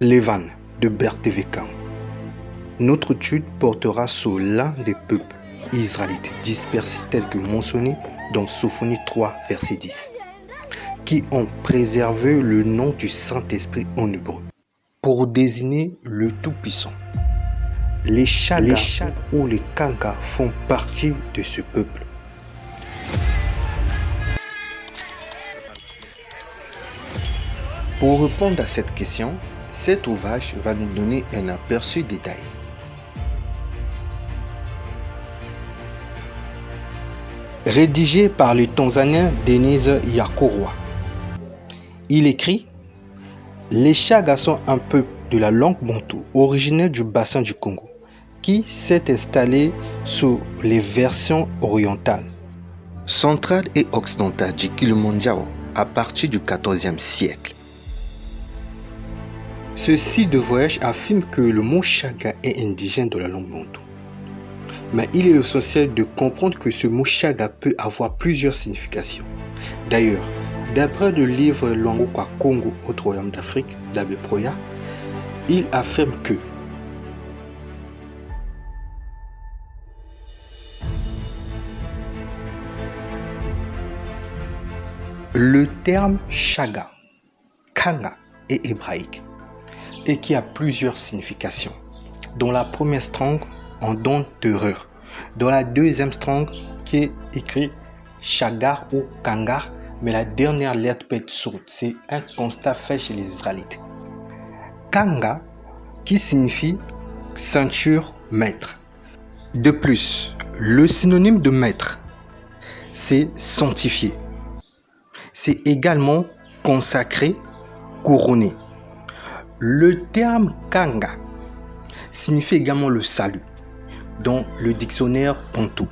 Levan de Bertevekan. Notre étude portera sur l'un des peuples israélites dispersés tels que mentionnés dans Sophonie 3, verset 10, qui ont préservé le nom du Saint-Esprit en hébreu pour désigner le Tout-Puissant. Les Chagas ou les Kangas font partie de ce peuple. Pour répondre à cette question, cet ouvrage va nous donner un aperçu détaillé. Rédigé par le Tanzanien Denise Yakorwa. Il écrit « Les Chagas sont un peuple de la langue bantou, originaire du bassin du Congo, qui s'est installé sous les versions orientales, centrales et occidentales du Kilimanjaro à partir du XIVe siècle. Ce site de voyage affirme que le mot Chaga est indigène de la langue bantou. Mais il est essentiel de comprendre que ce mot Chaga peut avoir plusieurs significations. D'ailleurs, d'après le livre Lwangokwa Congo au Royaume d'Afrique d'Abbé Proya, il affirme que le terme Chaga, Kanga est hébraïque et qui a plusieurs significations. Dans la première strophe, on donne terreur. Dans la deuxième strophe, qui est écrit Chagar ou Kangar, mais la dernière lettre peut être sourde. C'est un constat fait chez les Israélites. Kanga, qui signifie ceinture maître. De plus, le synonyme de maître, c'est sanctifié. C'est également consacré, couronné. Le terme Kanga signifie également le salut dans le dictionnaire bantou.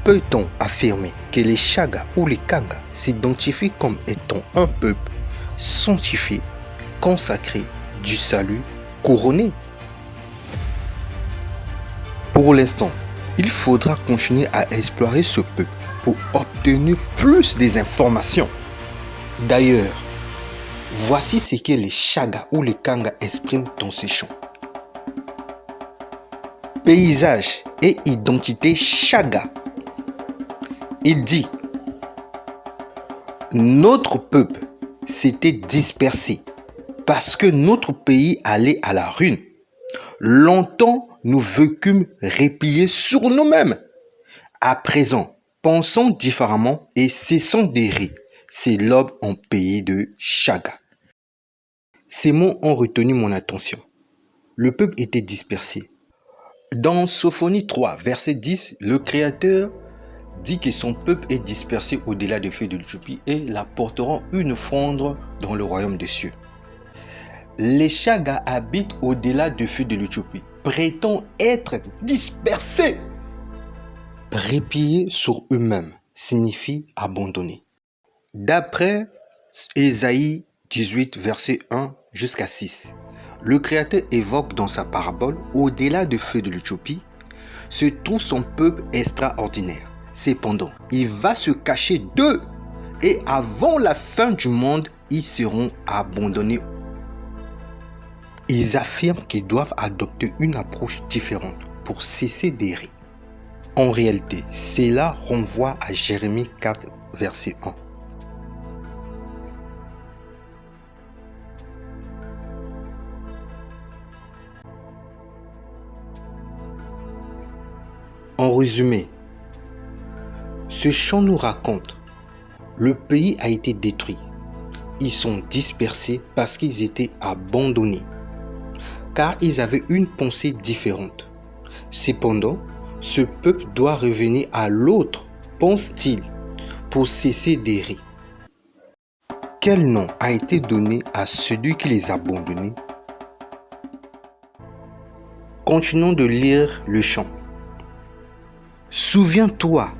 Peut-on affirmer que les Chagas ou les Kangas s'identifient comme étant un peuple sanctifié, consacré, du salut, couronné? Pour l'instant, il faudra continuer à explorer ce peuple pour obtenir plus des informations. D'ailleurs, voici ce que les Chagas ou les Kangas expriment dans ces chants. Paysage et identité Chaga. Il dit « Notre peuple s'était dispersé parce que notre pays allait à la ruine. Longtemps, nous vécûmes repliés sur nous-mêmes. À présent, pensons différemment et cessons d'errer. C'est l'aube en pays de Chaga. » Ces mots ont retenu mon attention. Le peuple était dispersé. Dans Sophonie 3, verset 10, le Créateur dit que son peuple est dispersé au-delà des feux de l'Éthiopie et l'apporteront une offrande dans le royaume des cieux. Les Chagas habitent au-delà des feux de l'Éthiopie, prétendent être dispersés. Repliés sur eux-mêmes signifie abandonner. D'après Ésaïe 18, verset 1 jusqu'à 6, le Créateur évoque dans sa parabole, au-delà des feux de l'Éthiopie, se trouve son peuple extraordinaire. Cependant, il va se cacher d'eux et avant la fin du monde, ils seront abandonnés. Ils affirment qu'ils doivent adopter une approche différente pour cesser d'errer. En réalité, cela renvoie à Jérémie 4, verset 1. En résumé, ce chant nous raconte, le pays a été détruit. Ils sont dispersés parce qu'ils étaient abandonnés, car ils avaient une pensée différente. Cependant, ce peuple doit revenir à l'autre, pense-t-il, pour cesser d'errer. Quel nom a été donné à celui qui les a abandonnés? Continuons de lire le chant. Souviens-toi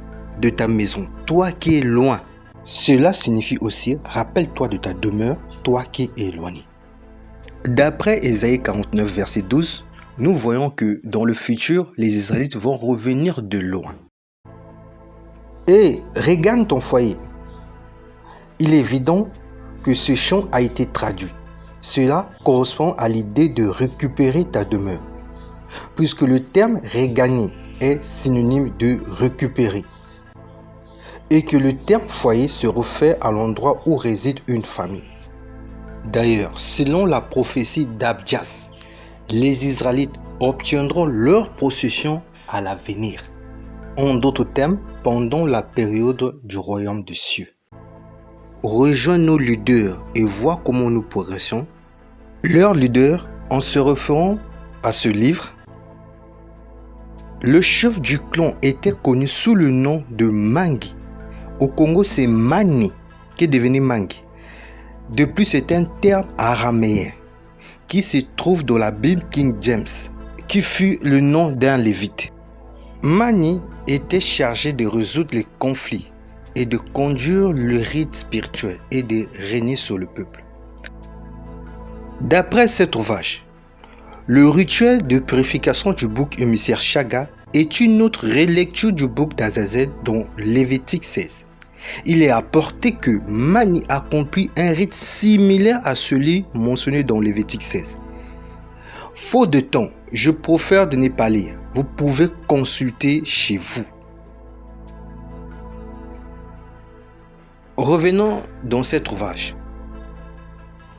de ta maison, toi qui es loin. Cela signifie aussi, rappelle-toi de ta demeure, toi qui es éloigné. D'après Ésaïe 49, verset 12, nous voyons que dans le futur, les Israélites vont revenir de loin. Et regagne ton foyer. Il est évident que ce chant a été traduit. Cela correspond à l'idée de récupérer ta demeure, puisque le terme regagner est synonyme de récupérer, et que le terme foyer se réfère à l'endroit où réside une famille. D'ailleurs, selon la prophétie d'Abdias, les Israélites obtiendront leur possession à l'avenir. En d'autres termes, pendant la période du royaume des cieux. Rejoins nos leaders et vois comment nous progressons. Leurs leaders, en se référant à ce livre, le chef du clan était connu sous le nom de Mangi. Au Congo, c'est Mani qui est devenu Mangi. De plus, c'est un terme araméen qui se trouve dans la Bible King James, qui fut le nom d'un lévite. Mani était chargé de résoudre les conflits et de conduire le rite spirituel et de régner sur le peuple. D'après cet ouvrage, le rituel de purification du bouc émissaire Chaga est une autre relecture du bouc d'Azazel dans Lévitique 16. Il est apporté que Mani accomplit un rite similaire à celui mentionné dans Lévitique 16. Faute de temps, je préfère de ne pas lire. Vous pouvez consulter chez vous. Revenons dans cet ouvrage.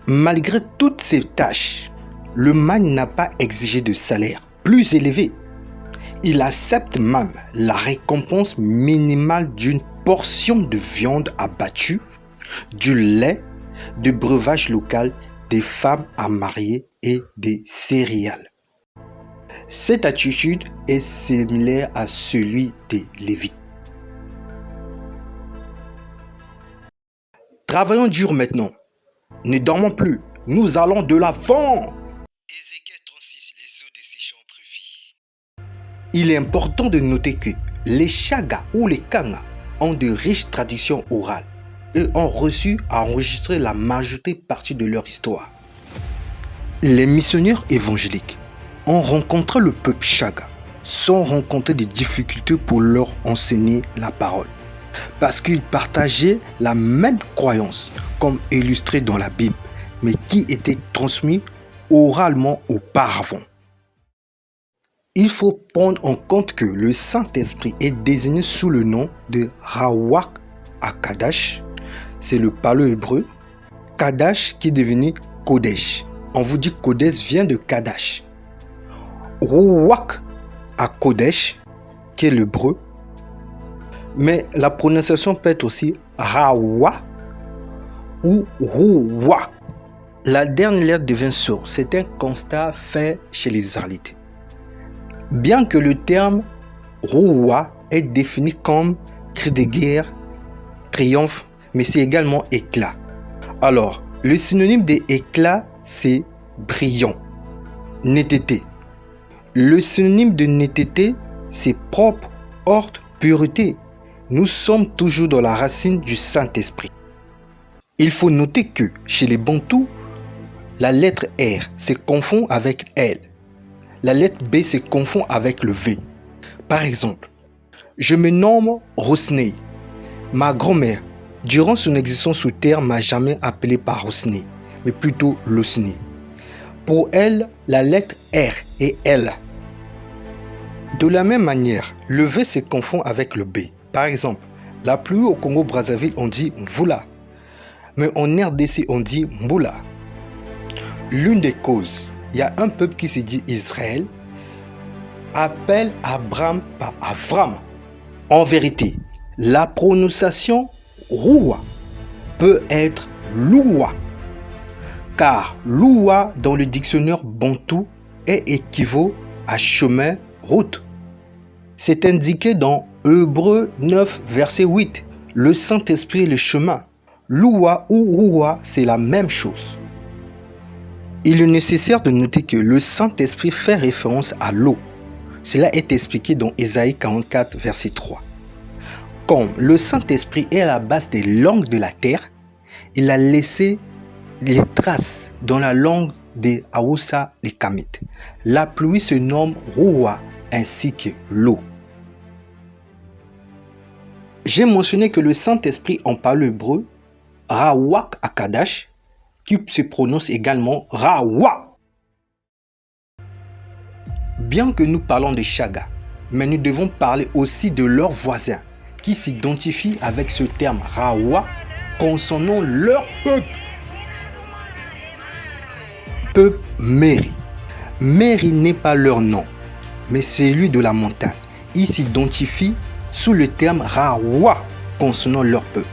Malgré toutes ces tâches, le Mani n'a pas exigé de salaire plus élevé. Il accepte même la récompense minimale d'une portion de viande abattue, du lait, de breuvage local, des femmes à marier et des céréales. Cette attitude est similaire à celui des Lévites. Travaillons dur maintenant. Ne dormons plus. Nous allons de l'avant. Ézéchiel 36, les eaux de ces champs prévis. Il est important de noter que les Chagas ou les Kanga ont de riches traditions orales et ont reçu à enregistrer la majorité partie de leur histoire. Les missionnaires évangéliques ont rencontré le peuple Chaga sans rencontrer des difficultés pour leur enseigner la parole, parce qu'ils partageaient la même croyance comme illustré dans la Bible, mais qui était transmise oralement auparavant. Il faut prendre en compte que le Saint-Esprit est désigné sous le nom de Rawak Akadash, c'est le palais hébreu, Kadash qui est devenu Kodesh. On vous dit Kodesh vient de Kadash. Rawak Akodesh qui est l'hébreu, mais la prononciation peut être aussi Rawa ou Rouwa. La dernière lettre devient sourde. C'est un constat fait chez les Israélites. Bien que le terme Rouwa est défini comme cri de guerre, triomphe, mais c'est également éclat. Alors, le synonyme d'éclat, c'est brillant, netteté. Le synonyme de netteté, c'est propre, ordre, pureté. Nous sommes toujours dans la racine du Saint-Esprit. Il faut noter que chez les Bantous, la lettre R se confond avec L. La lettre B se confond avec le V. Par exemple, je me nomme Rosnei. Ma grand-mère, durant son existence sur Terre, m'a jamais appelé par Rosnei, mais plutôt Losnei. Pour elle, la lettre R est L. De la même manière, le V se confond avec le B. Par exemple, la pluie au Congo-Brazzaville, on dit Mvula, mais en RDC, on dit Mboula. L'une des causes, il y a un peuple qui se dit Israël, appelle Abraham par Avram. En vérité, la prononciation Roua peut être Loua, car Loua dans le dictionnaire bantou est équivaut à chemin, route. C'est indiqué dans Hébreux 9, verset 8. Le Saint-Esprit est le chemin. Loua ou Roua, c'est la même chose. Il est nécessaire de noter que le Saint-Esprit fait référence à l'eau. Cela est expliqué dans Ésaïe 44, verset 3. Comme le Saint-Esprit est à la base des langues de la terre, il a laissé les traces dans la langue des Haoussa et Kamit. La pluie se nomme Roua ainsi que l'eau. J'ai mentionné que le Saint-Esprit en parle hébreu Rawak Akadash, qui se prononce également Rawa. Bien que nous parlons des Chagas, mais nous devons parler aussi de leurs voisins qui s'identifient avec ce terme Rawa concernant leur peuple. Peuple Meri. Meri n'est pas leur nom, mais celui de la montagne. Ils s'identifient sous le terme Rawa concernant leur peuple.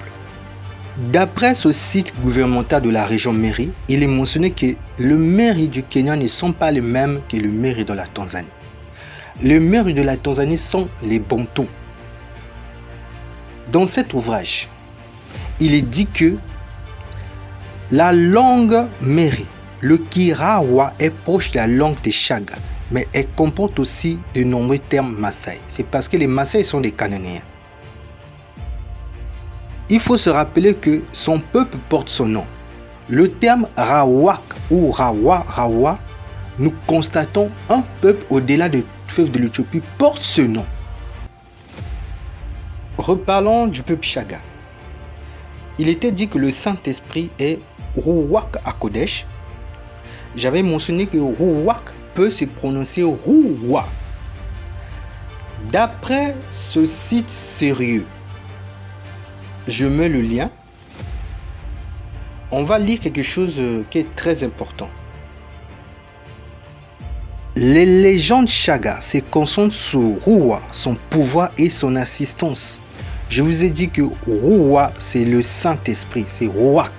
D'après ce site gouvernemental de la région Meri, il est mentionné que le Meri du Kenya ne sont pas les mêmes que le Meri de la Tanzanie. Les Meri de la Tanzanie sont les Bantous. Dans cet ouvrage, il est dit que la langue Meri, le Kirawa, est proche de la langue des Chagas, mais elle comporte aussi de nombreux termes Maasai. C'est parce que les Maasai sont des Cananéens. Il faut se rappeler que son peuple porte son nom. Le terme Rawak ou Rawa, nous constatons un peuple au-delà du fleuve de l'Éthiopie porte ce nom. Reparlons du peuple Chaga. Il était dit que le Saint-Esprit est Ruach HaKodesh. J'avais mentionné que Ruach peut se prononcer Ruwa. D'après ce site sérieux, je mets le lien. On va lire quelque chose qui est très important. Les légendes Chaga se concentrent sur Ruwa, son pouvoir et son assistance. Je vous ai dit que Ruwa, c'est le Saint-Esprit, c'est Ruach.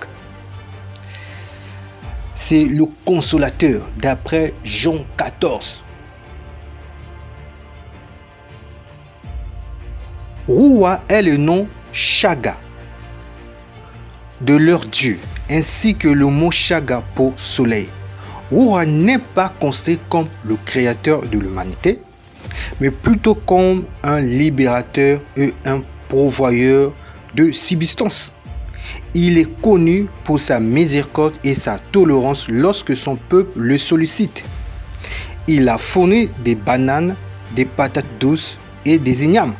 C'est le consolateur, d'après Jean 14. Ruwa est le nom Chaga de leur dieu, ainsi que le mot Chaga pour soleil. Ruwa n'est pas considéré comme le créateur de l'humanité, mais plutôt comme un libérateur et un pourvoyeur de subsistance. Il est connu pour sa miséricorde et sa tolérance lorsque son peuple le sollicite. Il a fourni des bananes, des patates douces et des ignames.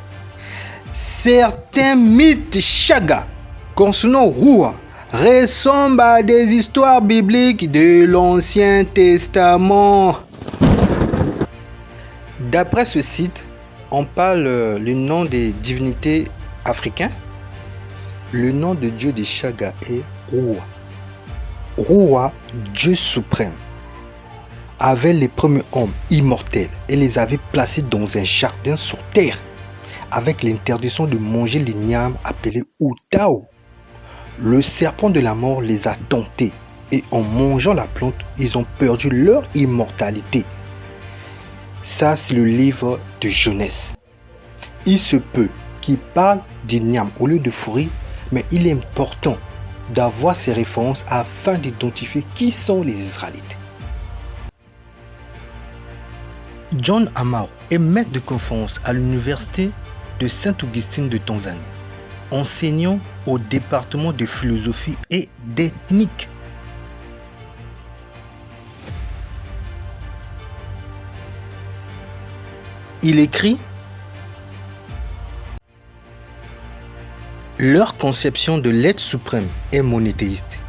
Certains mythes Chaga concernant Ruwa ressemblent à des histoires bibliques de l'Ancien Testament. D'après ce site, on parle le nom des divinités africains. Le nom de Dieu des Chaga est Ruwa. Ruwa, Dieu suprême, avait les premiers hommes immortels et les avait placés dans un jardin sur terre, avec l'interdiction de manger l'igname appelé Utao. Le serpent de la mort les a tentés et en mangeant la plante, ils ont perdu leur immortalité. Ça, c'est le livre de Genèse. Il se peut qu'il parle d'igname au lieu de fourri, mais il est important d'avoir ces références afin d'identifier qui sont les Israélites. John Amaro est maître de conférence à l'université de Saint-Augustin de Tanzanie, enseignant au département de philosophie et d'ethnique. Il écrit: leur conception de l'être suprême est monothéiste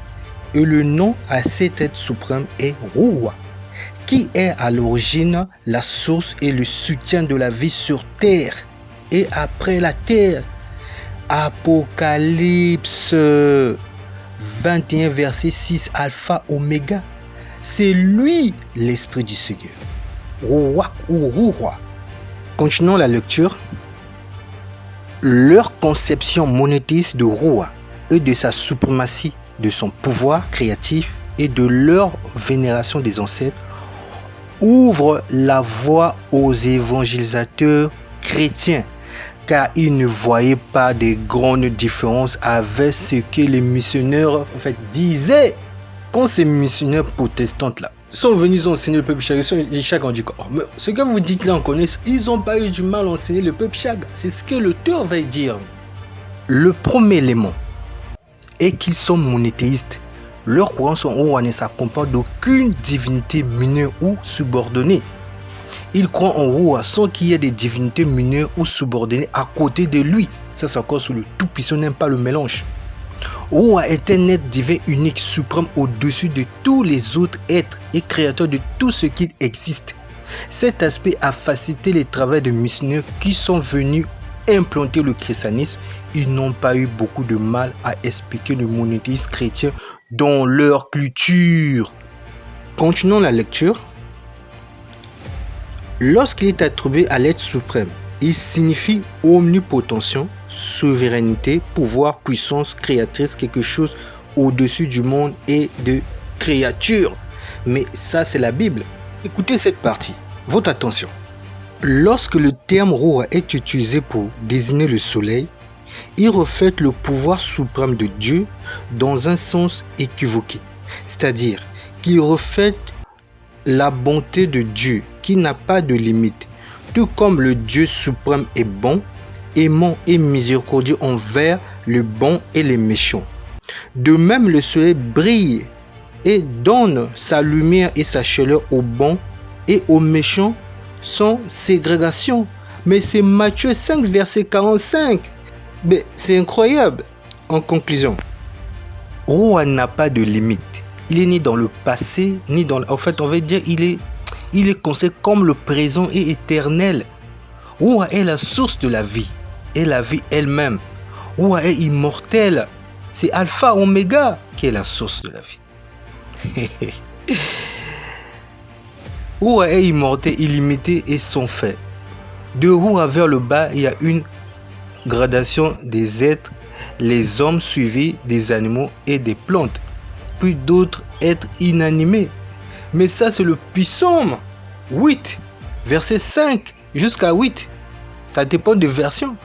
et le nom à cet être suprême est Ruwa, qui est à l'origine la source et le soutien de la vie sur terre et après la terre. Apocalypse 21 verset 6 alpha oméga. C'est lui l'esprit du Seigneur. Ruach ou Ruwa. Continuons la lecture. Leur conception monothéiste de Ruwa et de sa suprématie, de son pouvoir créatif et de leur vénération des ancêtres ouvre la voie aux évangélisateurs chrétiens, car ils ne voyaient pas de grandes différences avec ce que les missionnaires disaient. Quand ces missionnaires protestantes-là sont venus enseigner le peuple Chaga, les Chaga ont dit « Oh, mais ce que vous dites là, on connaît, ils n'ont pas eu du mal à enseigner le peuple Chaga. » C'est ce que l'auteur va dire. Le premier élément est qu'ils sont monothéistes. Leur croyance en Ruwa ne s'accompagne d'aucune divinité mineure ou subordonnée. Ils croient en Ruwa sans qu'il y ait des divinités mineures ou subordonnées à côté de lui. Ça, c'est encore sur le Tout-Puissant, n'aime pas le mélange. Roi est un être divin unique, suprême au-dessus de tous les autres êtres et créateur de tout ce qui existe. Cet aspect a facilité les travaux de missionnaires qui sont venus implanter le christianisme. Ils n'ont pas eu beaucoup de mal à expliquer le monothéisme chrétien dans leur culture. Continuons la lecture. Lorsqu'il est attribué à l'être suprême, il signifie omnipotention, souveraineté, pouvoir, puissance créatrice, quelque chose au-dessus du monde et de créatures. Mais ça, c'est la Bible. Écoutez cette partie. Votre attention. Lorsque le terme Roi est utilisé pour désigner le soleil, il reflète le pouvoir suprême de Dieu dans un sens équivoqué. C'est-à-dire qu'il reflète la bonté de Dieu qui n'a pas de limite. Tout comme le Dieu suprême est bon, aimant et miséricordieux envers le bon et les méchants. De même, le soleil brille et donne sa lumière et sa chaleur aux bons et aux méchants sans ségrégation. Mais c'est Matthieu 5, verset 45. Mais c'est incroyable. En conclusion, Roi n'a pas de limite. Il est ni dans le passé, ni dans... En fait, on va dire il est considéré comme le présent et éternel. Roi est la source de la vie et la vie elle-même. Roi est immortel. C'est Alpha Oméga qui est la source de la vie. Roi est immortel, illimité et sans fait. De haut vers le bas, il y a une gradation des êtres, les hommes suivis des animaux et des plantes, puis d'autres êtres inanimés. Mais ça, c'est le psaume 8, verset 5 jusqu'à 8. Ça dépend de version.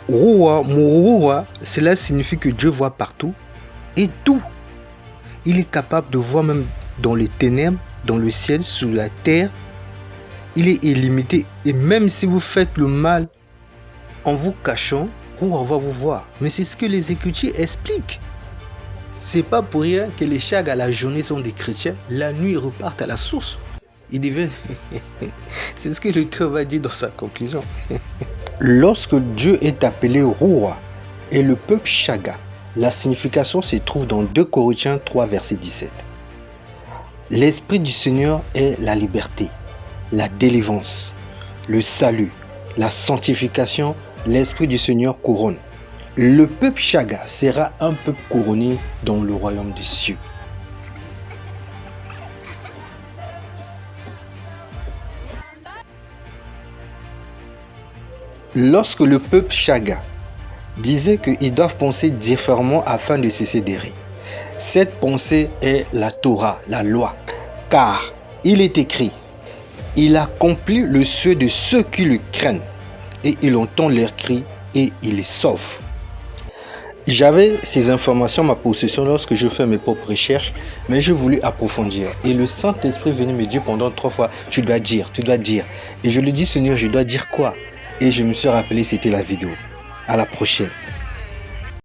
Roi, Roi, cela signifie que Dieu voit partout et tout. Il est capable de voir même dans les ténèbres, dans le ciel, sous la terre. Il est illimité et même si vous faites le mal en vous cachant, Roi va vous voir. Mais c'est ce que les Écritures expliquent. C'est pas pour rien que les chags à la journée sont des chrétiens, la nuit ils repartent à la source. Ils deviennent... C'est ce que l'auteur va dire dans sa conclusion. Lorsque Dieu est appelé Roi et le peuple chaga, la signification se trouve dans 2 Corinthiens 3, verset 17. L'Esprit du Seigneur est la liberté, la délivrance, le salut, la sanctification. L'Esprit du Seigneur couronne. Le peuple chaga sera un peuple couronné dans le royaume des cieux. Lorsque le peuple chaga disait qu'ils doivent penser différemment afin de cesser d'errer, cette pensée est la Torah, la loi, car il est écrit, il accomplit le souhait de ceux qui le craignent, et il entend leurs cris et il les sauve. J'avais ces informations à ma possession lorsque je fais mes propres recherches, mais je voulais approfondir. Et le Saint-Esprit venait me dire pendant 3 fois, tu dois dire. Et je lui dis, Seigneur, je dois dire quoi? Et je me suis rappelé, c'était la vidéo. À la prochaine.